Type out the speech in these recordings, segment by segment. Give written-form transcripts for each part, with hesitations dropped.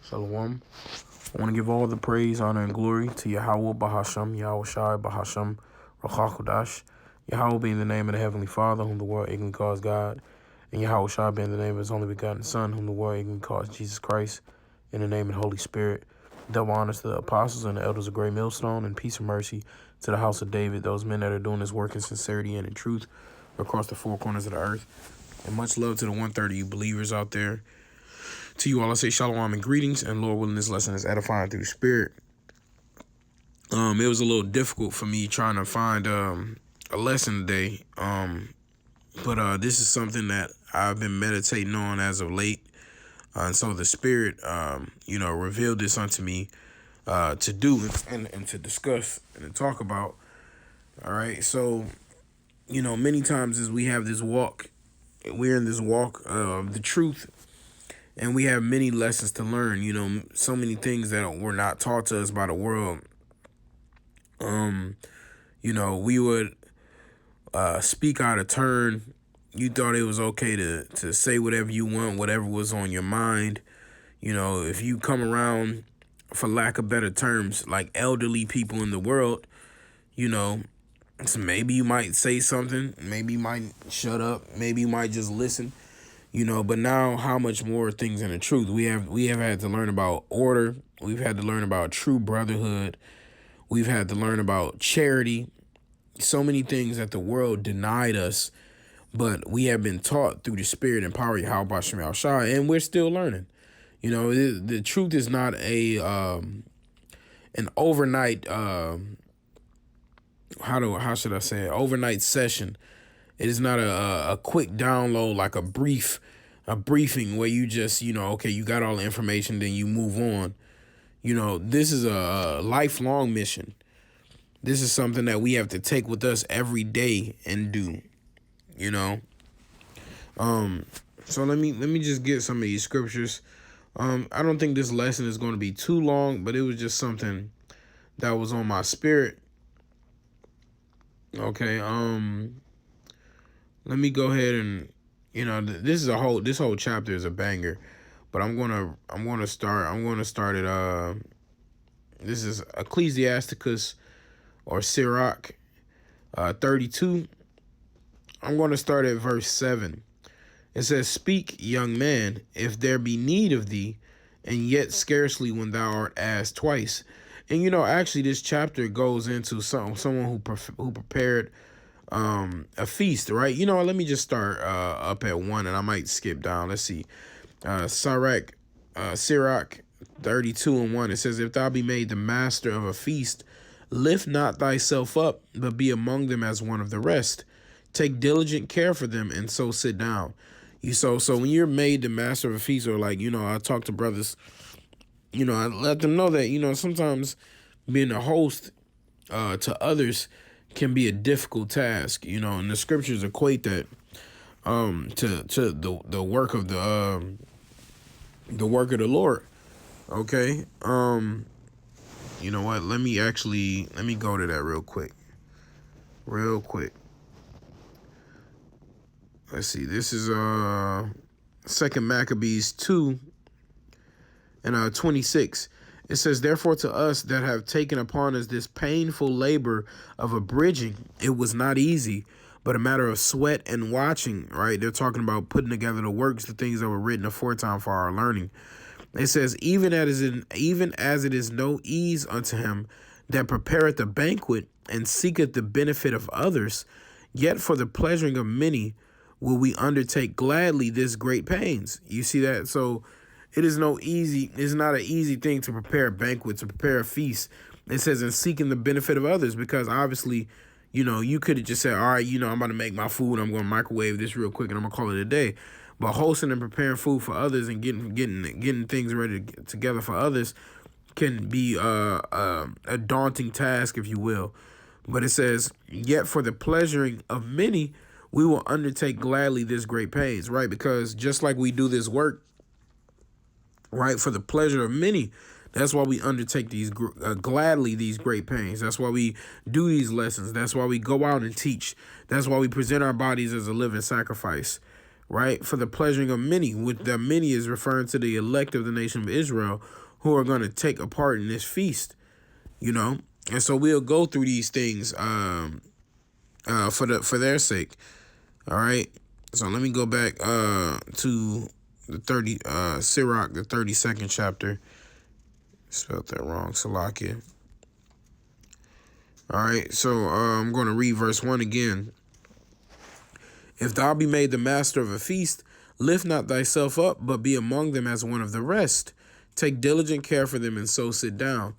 Shalom. I want to give all the praise, honor, and glory to Yahweh Bahasham, Yahweh Shai Bahasham, Rachakodash. Yahweh being the name of the Heavenly Father, whom the world ignorantly calls God, and Yahweh Shai being the name of His only begotten Son, whom the world ignorantly calls Jesus Christ, in the name of the Holy Spirit. Double honors to the apostles and the elders of Great Millstone, and peace and mercy to the house of David, those men that are doing this work in sincerity and in truth across the four corners of the earth. And much love to the 130 you believers out there. To you all, I say shalom and greetings, and Lord willing, this lesson is edifying through the Spirit. It was a little difficult for me trying to find a lesson today, but this is something that I've been meditating on as of late, and so the Spirit, revealed this unto me to do and to discuss and to talk about. All right, so many times as we have this walk, we're in this walk of the truth. And we have many lessons to learn, so many things that were not taught to us by the world. We would speak out of turn. You thought it was okay to say whatever you want, whatever was on your mind. If you come around, for lack of better terms, like elderly people in the world, so maybe you might say something, maybe you might shut up, maybe you might just listen. But now how much more things in the truth? We have had to learn about order. We've had to learn about true brotherhood. We've had to learn about charity. So many things that the world denied us, but we have been taught through the Spirit and power of Yahweh Hashem Yahweh Shai, and we're still learning. The truth is not an overnight how should I say it? Overnight session. It is not a quick download, like a briefing where you just, okay, you got all the information, then you move on. This is a lifelong mission. This is something that we have to take with us every day and do, So let me just get some of these scriptures. I don't think this lesson is going to be too long, but it was just something that was on my spirit. Okay, let me go ahead and, this whole chapter is a banger, but I'm gonna start it. This is Ecclesiasticus or Sirach, 32. I'm going to start at verse 7. It says, "Speak, young man, if there be need of thee, and yet scarcely when thou art asked twice." And actually, this chapter goes into someone who prepared a feast, right? Let me just start up at 1, and I might skip down. Let's see. Sirach 32:1. It says, "If thou be made the master of a feast, lift not thyself up, but be among them as one of the rest. Take diligent care for them, and so sit down." So when you're made the master of a feast, or like, I talk to brothers, I let them know that, sometimes being a host to others can be a difficult task, and the scriptures equate that to the work of the work of the Lord. Okay. You know what? Let me go to that real quick. Let's see. This is 2 Maccabees 2 and 26. It says, "Therefore to us that have taken upon us this painful labor of abridging, it was not easy, but a matter of sweat and watching," right? They're talking about putting together the works, the things that were written aforetime for our learning. It says, even as it is no ease unto him that prepareth a banquet and seeketh the benefit of others, yet for the pleasuring of many will we undertake gladly this great pains. You see that? So it's not an easy thing to prepare a banquet, to prepare a feast. It says, and seeking the benefit of others, because obviously, you could have just said, all right, I'm about to make my food. I'm going to microwave this real quick and I'm going to call it a day. But hosting and preparing food for others and getting things ready together for others can be a daunting task, if you will. But it says, yet for the pleasuring of many, we will undertake gladly this great pains, right? Because just like we do this work, right, for the pleasure of many, that's why we undertake these gladly these great pains. That's why we do these lessons. That's why we go out and teach. That's why we present our bodies as a living sacrifice, right? For the pleasuring of many, with the many is referring to the elect of the nation of Israel who are going to take a part in this feast, you know? And so we'll go through these things for their sake. All right. So let me go back to the 30 Sirach, the 32nd chapter. Spelled that wrong, Salakia. All right, so I'm going to read verse 1 again. If thou be made the master of a feast, lift not thyself up, but be among them as one of the rest. Take diligent care for them, and so sit down.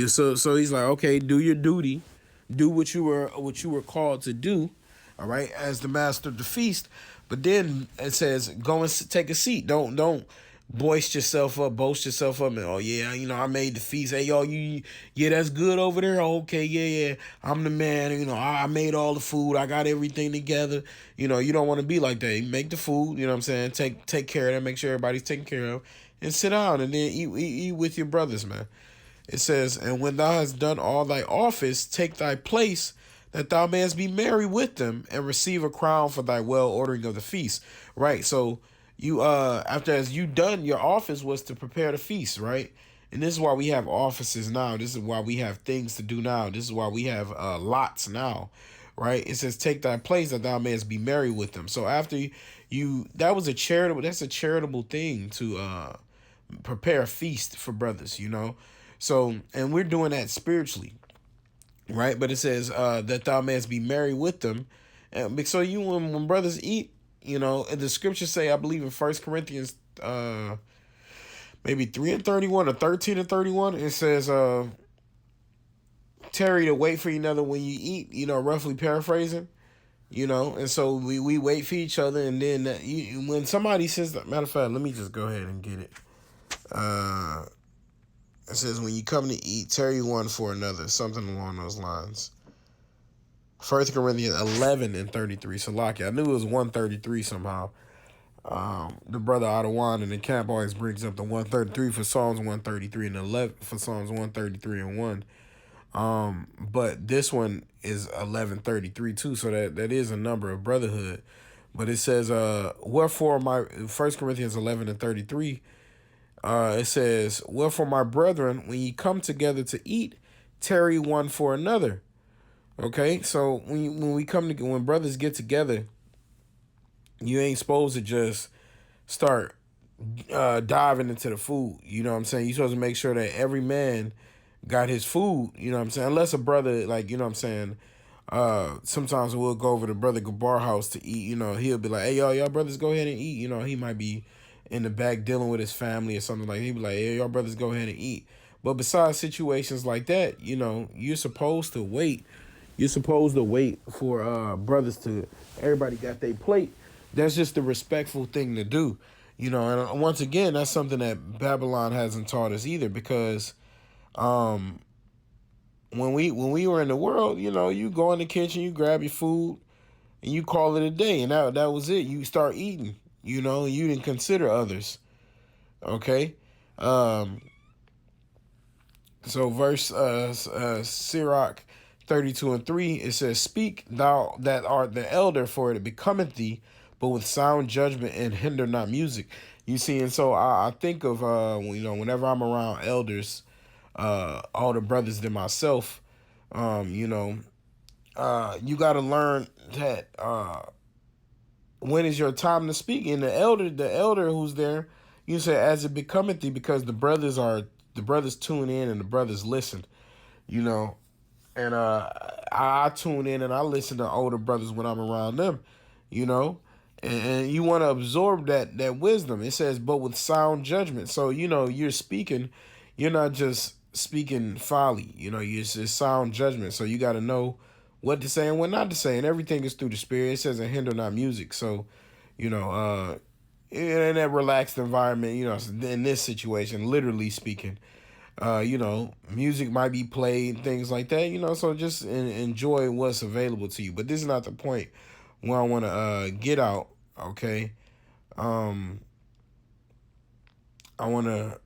So he's like, okay, do your duty, do what you were called to do, all right, as the master of the feast. But then it says, go and take a seat. Don't boast yourself up, and oh yeah, I made the feast. Hey y'all, yeah, that's good over there. Oh, okay, yeah, I'm the man. I made all the food. I got everything together. You don't want to be like that. You make the food. You know what I'm saying? Take care of that. Make sure everybody's taken care of, and sit down and then eat with your brothers, man. It says, and when thou hast done all thy office, take thy place, that thou mayest be merry with them, and receive a crown for thy well ordering of the feast. Right. So you as you done your office was to prepare the feast, right? And this is why we have offices now. This is why we have things to do now. This is why we have lots now, right? It says, take thy place that thou mayest be merry with them. So after that's a charitable thing to prepare a feast for brothers, So, and we're doing that spiritually, right? But it says that thou mayest be merry with them. And so when brothers eat, and the scriptures say, I believe in 1 Corinthians maybe 3:31 or 13:31, it says, tarry to wait for each other when you eat, roughly paraphrasing, and so we wait for each other. And then when somebody says that, matter of fact, let me just go ahead and get it. It says, when you come to eat, tarry one for another, something along those lines. 1 Corinthians 11:33. Salaki. I knew it was 133 somehow. The brother Adawan in the camp always brings up the 133 for Psalms 133 and 11 for Psalms 133 and 1. But this one is 11:33 too, so that is a number of brotherhood. But it says, wherefore 1 Corinthians 11:33. It says, wherefore, my brethren, when ye come together to eat, tarry one for another. Okay, so when brothers get together, you ain't supposed to just start diving into the food. You know what I'm saying? You're supposed to make sure that every man got his food. You know what I'm saying? Unless a brother, like, you know what I'm saying, sometimes we'll go over to Brother Gabar house to eat. He'll be like, hey, y'all brothers go ahead and eat. He might be in the back dealing with his family or something like that. He'd be like, hey, y'all brothers go ahead and eat. But besides situations like that, you're supposed to wait. You're supposed to wait for brothers to, everybody got their plate. That's just the respectful thing to do. And once again, that's something that Babylon hasn't taught us either, because when we were in the world, you go in the kitchen, you grab your food, and you call it a day, and that was it. You start eating, you didn't consider others. Okay? So verse Sirach 32:3, it says, speak thou that art the elder, for it becometh thee, but with sound judgment, and hinder not music. You see, and so I think of whenever I'm around elders, older brothers than myself, you got to learn that when is your time to speak. And the elder who's there, you say, as it becometh thee, because the brothers tune in and the brothers listen, and I tune in and I listen to older brothers when I'm around them, and you want to absorb that wisdom. It says, but with sound judgment. So, you're speaking, you're not just speaking folly, it's sound judgment. So you got to know what to say and what not to say. And everything is through the spirit. It says, and hinder not music. So, in that relaxed environment, in this situation, literally speaking, music might be played, things like that, so just enjoy what's available to you. But this is not the point where I want to get out, okay? I want to,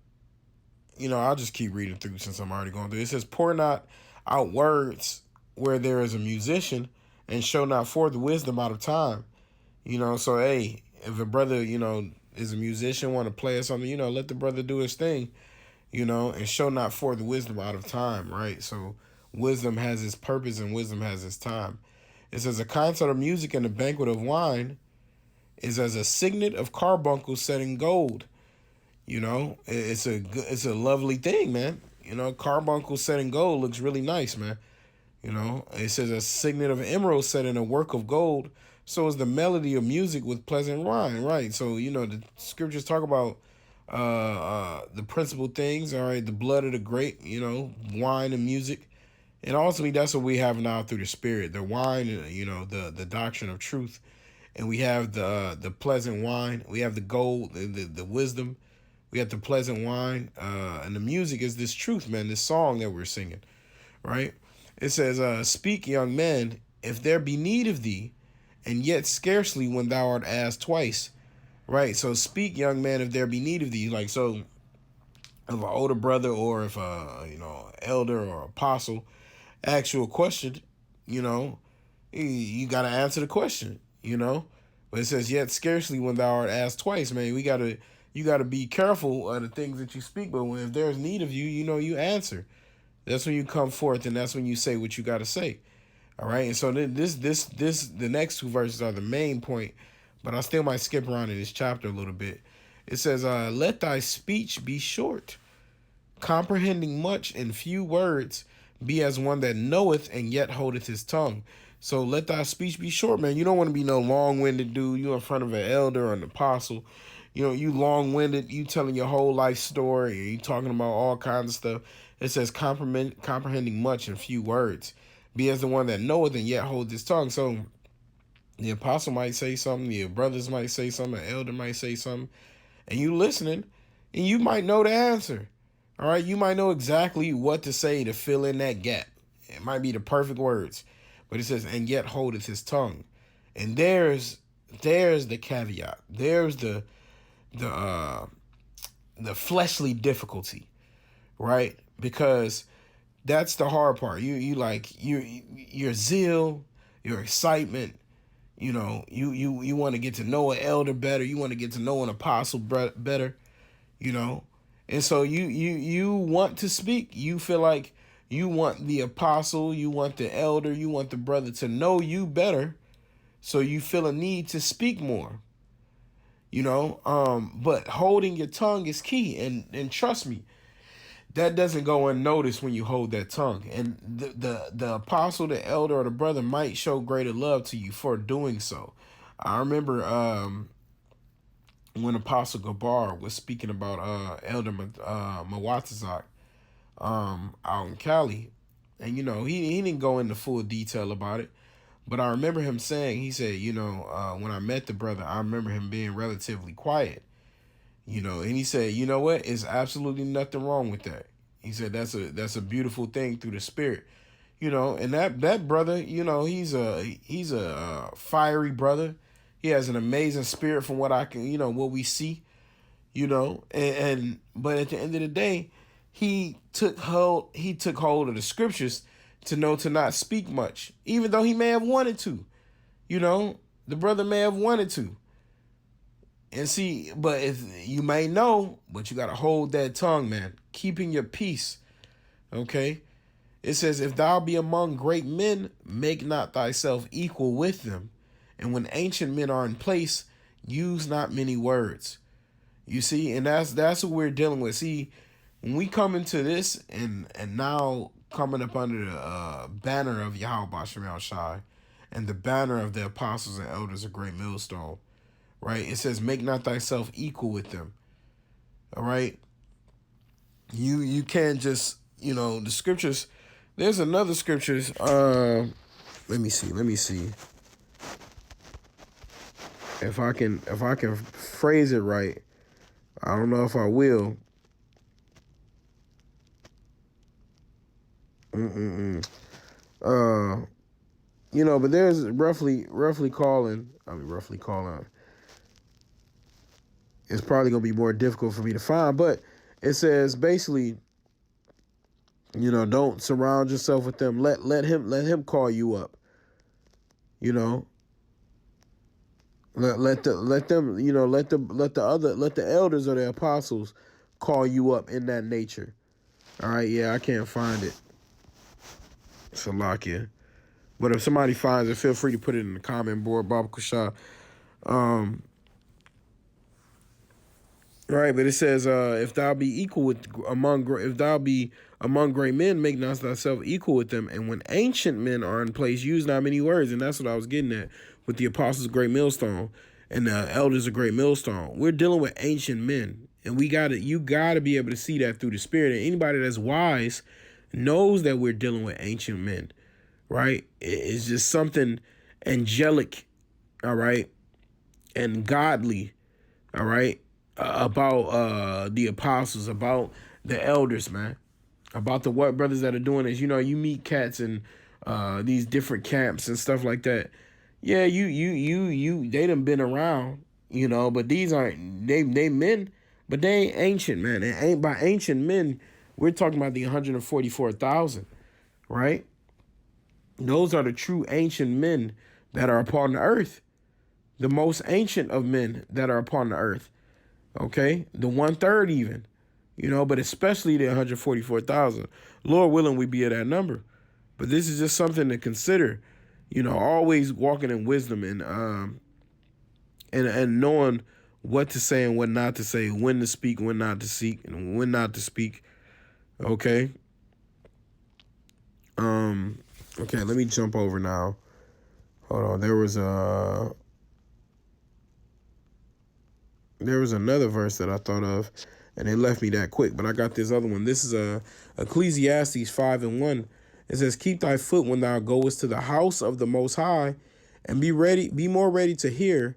I'll just keep reading through since I'm already going through. It says, pour not out words where there is a musician, and show not forth wisdom out of time. So, hey, if a brother, is a musician, want to play or something, let the brother do his thing, and show not forth the wisdom out of time, right? So wisdom has its purpose and wisdom has its time. It says a concert of music and a banquet of wine is as a signet of carbuncle set in gold. It's a lovely thing, man. Carbuncle set in gold looks really nice, man. It says a signet of emerald set in a work of gold. So is the melody of music with pleasant wine, right? So the scriptures talk about the principal things. All right, the blood of the grape, wine and music, and ultimately that's what we have now through the Spirit, the wine, the doctrine of truth, and we have the pleasant wine. We have the gold, the wisdom. We have the pleasant wine, and the music is this truth, man. This song that we're singing, right? It says, "Speak, young man, if there be need of thee, and yet scarcely when thou art asked twice." Right. So speak, young man, if there be need of thee. Like, so if an older brother or if elder or apostle asks you a question, you gotta answer the question. But it says, yet scarcely when thou art asked twice, man. You gotta be careful of the things that you speak. But if there's need of you, you answer. That's when you come forth, and that's when you say what you gotta say. All right. And so the next two verses are the main point, but I still might skip around in this chapter a little bit. It says, let thy speech be short, comprehending much in few words, be as one that knoweth and yet holdeth his tongue. So let thy speech be short, man. You don't want to be no long-winded dude. You in front of an elder or an apostle. You long-winded. You telling your whole life story. You talking about all kinds of stuff. It says comprehending much in few words. Be as the one that knoweth and yet hold his tongue. So the apostle might say something, your brothers might say something, an elder might say something, and you listening, and you might know the answer. All right, you might know exactly what to say to fill in that gap. It might be the perfect words, but it says, and yet holdeth his tongue. And there's the caveat. There's the fleshly difficulty, right? Because that's the hard part. Your zeal, your excitement. You want to get to know an elder better. You want to get to know an apostle better. And so you want to speak. You feel like you want the apostle, you want the elder, you want the brother to know you better. So you feel a need to speak more. But holding your tongue is key, and trust me, that doesn't go unnoticed when you hold that tongue. And the apostle, the elder, or the brother might show greater love to you for doing so. I remember when Apostle Gabar was speaking about Elder Mawatazak out in Cali. And, he didn't go into full detail about it. But I remember him saying, he said, when I met the brother, I remember him being relatively quiet. And he said, you know what? It's absolutely nothing wrong with that. He said that's a beautiful thing through the Spirit. And that brother, he's a fiery brother. He has an amazing spirit from what I can, what we see, and but at the end of the day, he took hold of the scriptures to know to not speak much, even though he may have wanted to. The brother may have wanted to. And see, but if you may know, but you got to hold that tongue, man. Keeping your peace. Okay? It says, if thou be among great men, make not thyself equal with them. And when ancient men are in place, use not many words. You see, and that's what we're dealing with. See, when we come into this and now coming up under the banner of Yahweh Bashar Shai and the banner of the apostles and elders of Great Millstone, right? It says, make not thyself equal with them. All right. You can't just, the scriptures. There's another scriptures. Let me see. If I can phrase it right. I don't know if I will. But there's roughly calling. It's probably gonna be more difficult for me to find, but it says basically, don't surround yourself with them. Let him call you up. Let them, you know, let the elders or the apostles call you up in that nature. All right, yeah, I can't find it. Salakia. But if somebody finds it, feel free to put it in the comment board, Baba Kushah. Right, but it says, if thou be equal with if thou be among great men, make not thyself equal with them. And when ancient men are in place, use not many words. And that's what I was getting at with the apostles of great millstone and the elders of great millstone. We're dealing with ancient men. And you gotta be able to see that through the spirit. And anybody that's wise knows that we're dealing with ancient men, right? It's just something angelic, all right, and godly, all right, about the apostles, about the elders, man, about the what brothers that are doing this. You know, you meet cats in these different camps and stuff like that. Yeah, they done been around, you know, but these aren't they men, but they ain't ancient, man. It ain't by ancient men. We're talking about the 144,000, right? Those are the true ancient men that are upon the earth, the most ancient of men that are upon the earth. Okay, the 1/3 even, you know, but especially the 144,000. Lord willing, we be at that number. But this is just something to consider, you know, always walking in wisdom and knowing what to say and what not to say, when to speak, when not to speak, and when not to speak. Okay. Okay, let me jump over now. Hold on. There was another verse that I thought of, and it left me that quick, but I got this other one. This is Ecclesiastes 5:1. It says, keep thy foot when thou goest to the house of the Most High, and be more ready to hear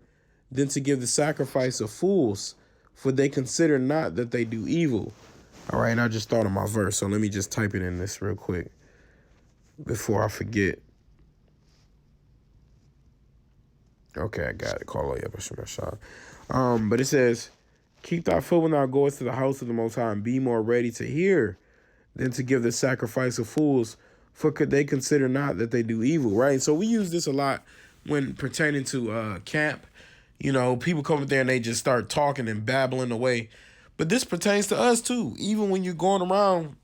than to give the sacrifice of fools, for they consider not that they do evil. All right, and I just thought of my verse, so let me just type it in this real quick before I forget. Okay, I got it. Call it up. But it says, keep thy foot when thou goest to the house of the Most High, and be more ready to hear than to give the sacrifice of fools, for could they consider not that they do evil, right? So we use this a lot when pertaining to camp. You know, people come up there and they just start talking and babbling away. But this pertains to us too. Even when you're going around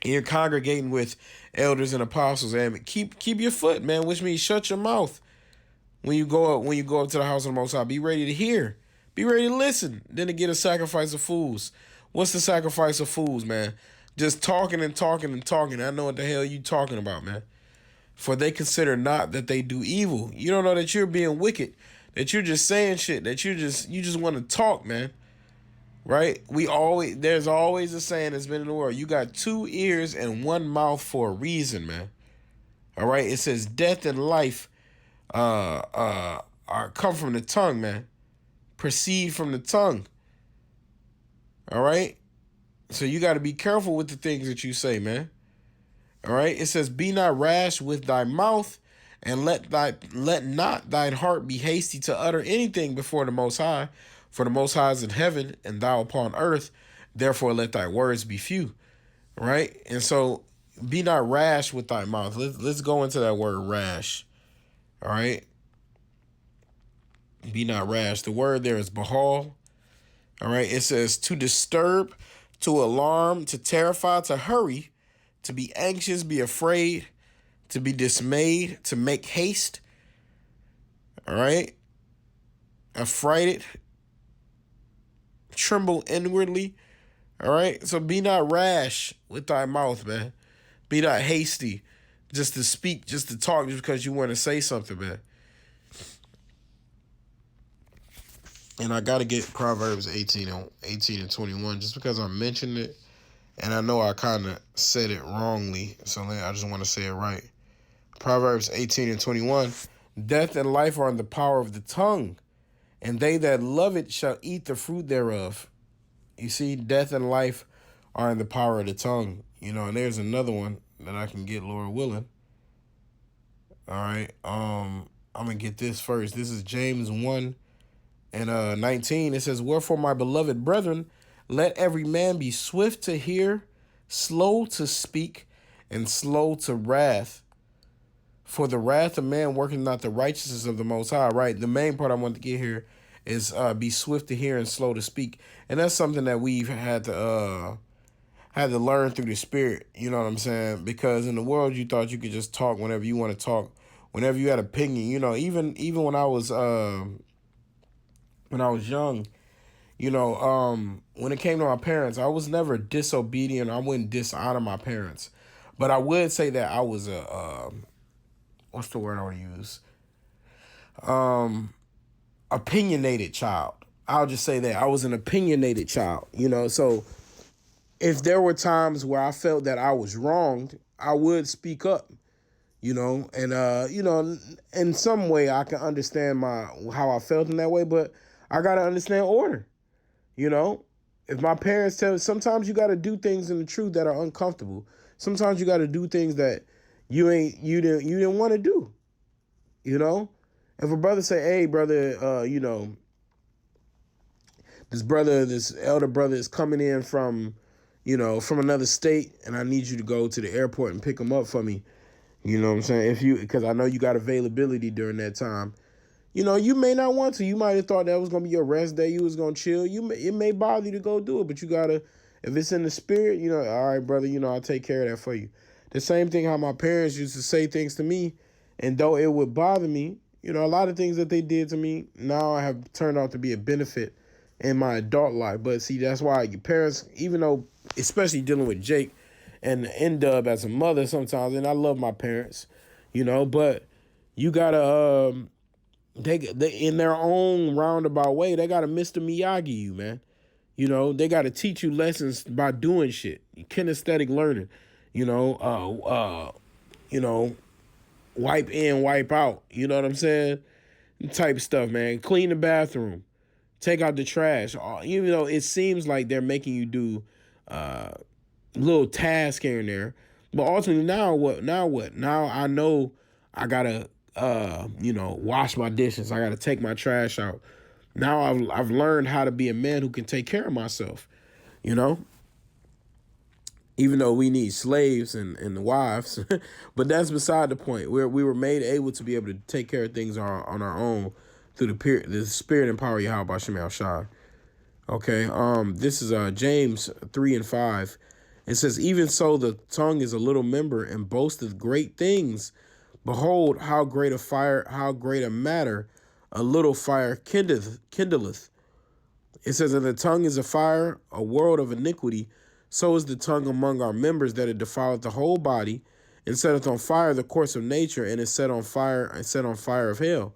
and you're congregating with elders and apostles, and keep your foot, man, which means shut your mouth. When you go up to the house of the Most High, be ready to hear. Be ready to listen. Then to get a sacrifice of fools. What's the sacrifice of fools, man? Just talking and talking and talking. I know what the hell you talking about, man. For they consider not that they do evil. You don't know that you're being wicked. That you're just saying shit. That you just want to talk, man. Right? There's always a saying that's been in the world. You got 2 ears and 1 mouth for a reason, man. All right? It says death and life come from the tongue, man. Proceed from the tongue. All right? So you got to be careful with the things that you say, man. All right? It says, be not rash with thy mouth, and let not thine heart be hasty to utter anything before the Most High. For the Most High is in heaven, and thou upon earth. Therefore let thy words be few. All right? And so be not rash with thy mouth. Let's go into that word rash. All right? Be not rash. The word there is bahal. All right? It says to disturb, to alarm, to terrify, to hurry, to be anxious, be afraid, to be dismayed, to make haste. All right? Affrighted, tremble inwardly. All right? So be not rash with thy mouth, man. Be not hasty just to speak, just to talk, just because you want to say something, man. And I got to get Proverbs 18 and 21 just because I mentioned it. And I know I kind of said it wrongly. So I just want to say it right. Proverbs 18 and 21. Death and life are in the power of the tongue, and they that love it shall eat the fruit thereof. You see, death and life are in the power of the tongue. You know, and there's another one that I can get, Lord willing. All right. I'm going to get this first. This is James 1 and 19. It says, wherefore, my beloved brethren, let every man be swift to hear, slow to speak, and slow to wrath. For the wrath of man working not the righteousness of the Most High. Right. The main part I want to get here is be swift to hear and slow to speak, and that's something that we've had to learn through the Spirit. You know what I'm saying? Because in the world, you thought you could just talk whenever you want to talk, whenever you had opinion. You know, even when I was young, you know, when it came to my parents, I was never disobedient. I wouldn't dishonor my parents, but I would say that I was a what's the word I want to use? Opinionated child. I'll just say that I was an opinionated child. You know, so if there were times where I felt that I was wronged, I would speak up. You know, and you know, in some way I can understand how I felt in that way, but I gotta understand order. You know, if my parents tell, sometimes you got to do things in the truth that are uncomfortable. Sometimes you got to do things that you didn't want to do. You know, if a brother say, "Hey, brother, you know, this elder brother is coming in from, you know, from another state, and I need you to go to the airport and pick him up for me." You know what I'm saying? Because I know you got availability during that time. You know, you may not want to. You might have thought that was gonna be your rest day. You was gonna chill. It may bother you to go do it, but you gotta. If it's in the spirit, you know, all right, brother. You know, I'll take care of that for you. The same thing how my parents used to say things to me, and though it would bother me, you know, a lot of things that they did to me now have turned out to be a benefit in my adult life. But see, that's why your parents, even though, especially dealing with Jake and N-Dub as a mother sometimes, and I love my parents, you know, but you gotta. They in their own roundabout way, they gotta Mr. Miyagi you, man. You know, they gotta teach you lessons by doing shit. Kinesthetic learning. You know, wipe in, wipe out. You know what I'm saying? Type stuff, man. Clean the bathroom. Take out the trash. Even though it seems like they're making you do little tasks here and there. But ultimately, now what? Now I know I gotta you know, wash my dishes. I got to take my trash out. Now I've learned how to be a man who can take care of myself, you know, even though we need slaves and wives, but that's beside the point. We were made able to be able to take care of things on our own through the spirit and power of Yahweh Shem El Shai. Okay. This is James 3:5. It says, even so, the tongue is a little member and boasteth great things. Behold, how great a matter a little fire kindleth. It says that the tongue is a fire, a world of iniquity. So is the tongue among our members, that it defileth the whole body, and setteth on fire the course of nature, and is set on fire of hell.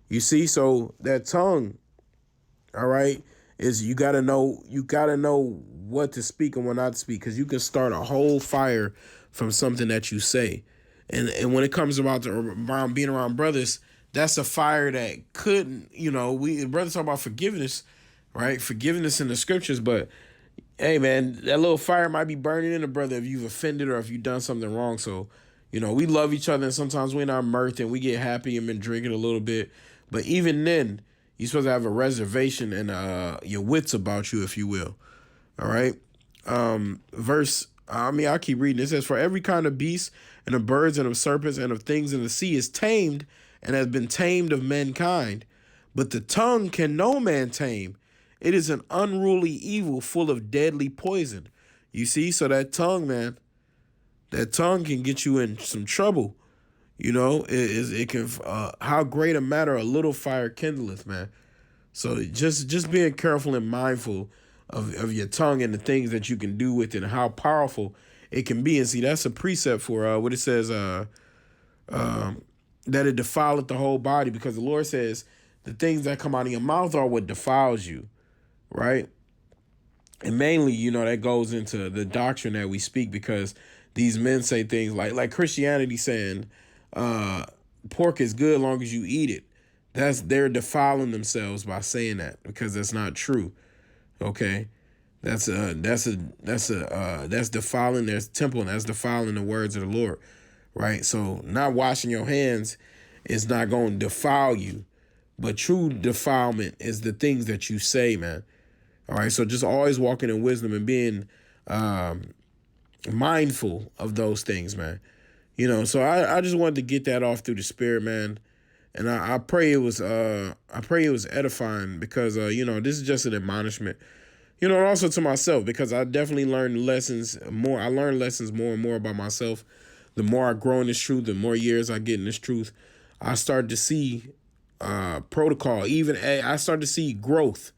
You see, so that tongue, all right, is you gotta know what to speak and what not to speak, because you can start a whole fire from something that you say. And when it comes around being around brothers, that's a fire that couldn't, you know, brothers talk about forgiveness, right? Forgiveness in the scriptures, but hey, man, that little fire might be burning in a brother if you've offended or if you've done something wrong. So, you know, we love each other, and sometimes we're in our mirth and we get happy and been drinking a little bit. But even then, you're supposed to have a reservation and your wits about you, if you will. All right. I'll keep reading. It says, for every kind of beast and of birds and of serpents and of things in the sea is tamed and has been tamed of mankind. But the tongue can no man tame. It is an unruly evil full of deadly poison. You see, so that tongue, man, that tongue can get you in some trouble. You know, it can, how great a matter a little fire kindleth, man. So just being careful and mindful of your tongue and the things that you can do with it and how powerful it can be. And see, that's a precept for what it says, that it defileth the whole body, because the Lord says the things that come out of your mouth are what defiles you, right? And mainly, you know, that goes into the doctrine that we speak, because these men say things like Christianity saying pork is good as long as you eat it. They're defiling themselves by saying that, because that's not true. Okay, that's defiling their temple, and that's defiling the words of the Lord, right? So not washing your hands is not going to defile you, but true defilement is the things that you say, man. All right, so just always walking in wisdom and being mindful of those things, man. You know, so I just wanted to get that off through the spirit, man. And I pray it was edifying because you know, this is just an admonishment. You know, and also to myself, because I definitely learned lessons more. I learned lessons more and more about myself. The more I grow in this truth, the more years I get in this truth, I start to see protocol. Even I start to see growth.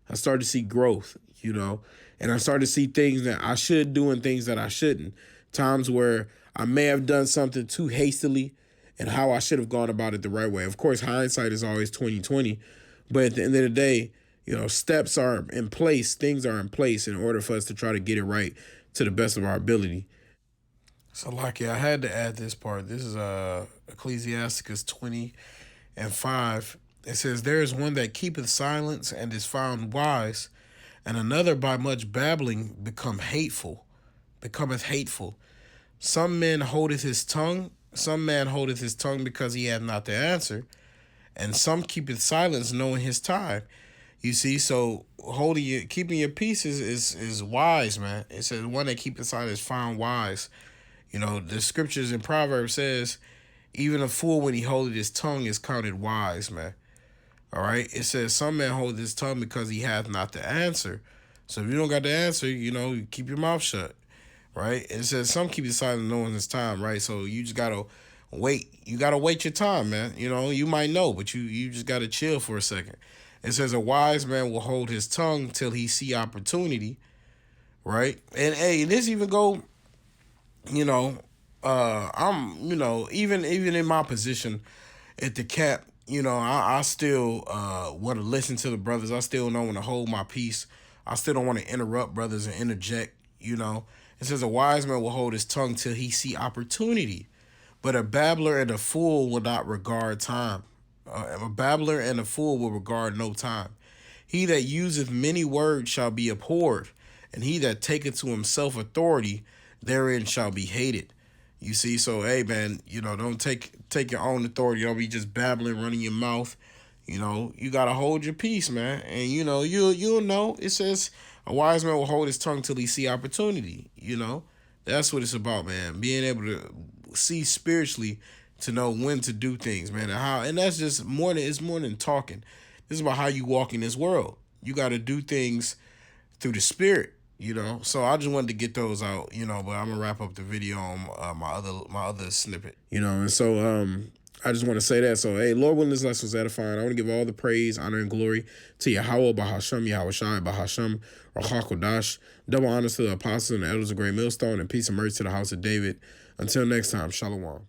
I started to see growth, you know, and I started to see things that I should do and things that I shouldn't. Times where I may have done something too hastily and how I should have gone about it the right way. Of course, hindsight is always 20/20, but at the end of the day, you know, steps are in place, things are in place in order for us to try to get it right to the best of our ability. So, like, yeah, I had to add this part. This is Ecclesiasticus 20:5. It says, "There is one that keepeth silence and is found wise, and another by much babbling becometh hateful. Some man holdeth his tongue, some man holdeth his tongue because he hath not the answer, and some keepeth silence knowing his time." You see, so keeping your peace is wise, man. It says one that keepeth silence is found wise. You know, the scriptures in Proverbs says, even a fool when he holdeth his tongue is counted wise, man. All right. It says some man hold his tongue because he hath not the answer. So if you don't got the answer, you know, you keep your mouth shut. Right. It says some keep it silent knowing it's time. Right. So you just gotta wait. You gotta wait your time, man. You know, you might know, but you just gotta chill for a second. It says a wise man will hold his tongue till he see opportunity. Right. And hey, this even go, you know, I'm, you know, even in my position at the cap, you know, I still want to listen to the brothers. I still don't want to hold my peace. I still don't want to interrupt brothers and interject, you know. It says a wise man will hold his tongue till he see opportunity, but a babbler and a fool will not regard time. A babbler and a fool will regard no time. He that useth many words shall be abhorred, and he that taketh to himself authority therein shall be hated. You see, so hey man, you know, don't take your own authority. Don't be just babbling, running your mouth. You know, you gotta hold your peace, man. And you know, you'll know. It says a wise man will hold his tongue till he see opportunity. You know, that's what it's about, man. Being able to see spiritually to know when to do things, man, and that's just it's more than talking. This is about how you walk in this world. You got to do things through the spirit, you know. So I just wanted to get those out, you know. But I'm gonna wrap up the video on my other snippet, you know. And so I just want to say that. So hey, Lord willing, this lesson was edifying. I want to give all the praise, honor, and glory to Yahweh, Bahasham, Yahweh Shai, Bahasham, Rachakodash. Double honors to the apostles and the elders of Great Millstone, and peace and mercy to the house of David. Until next time, Shalom.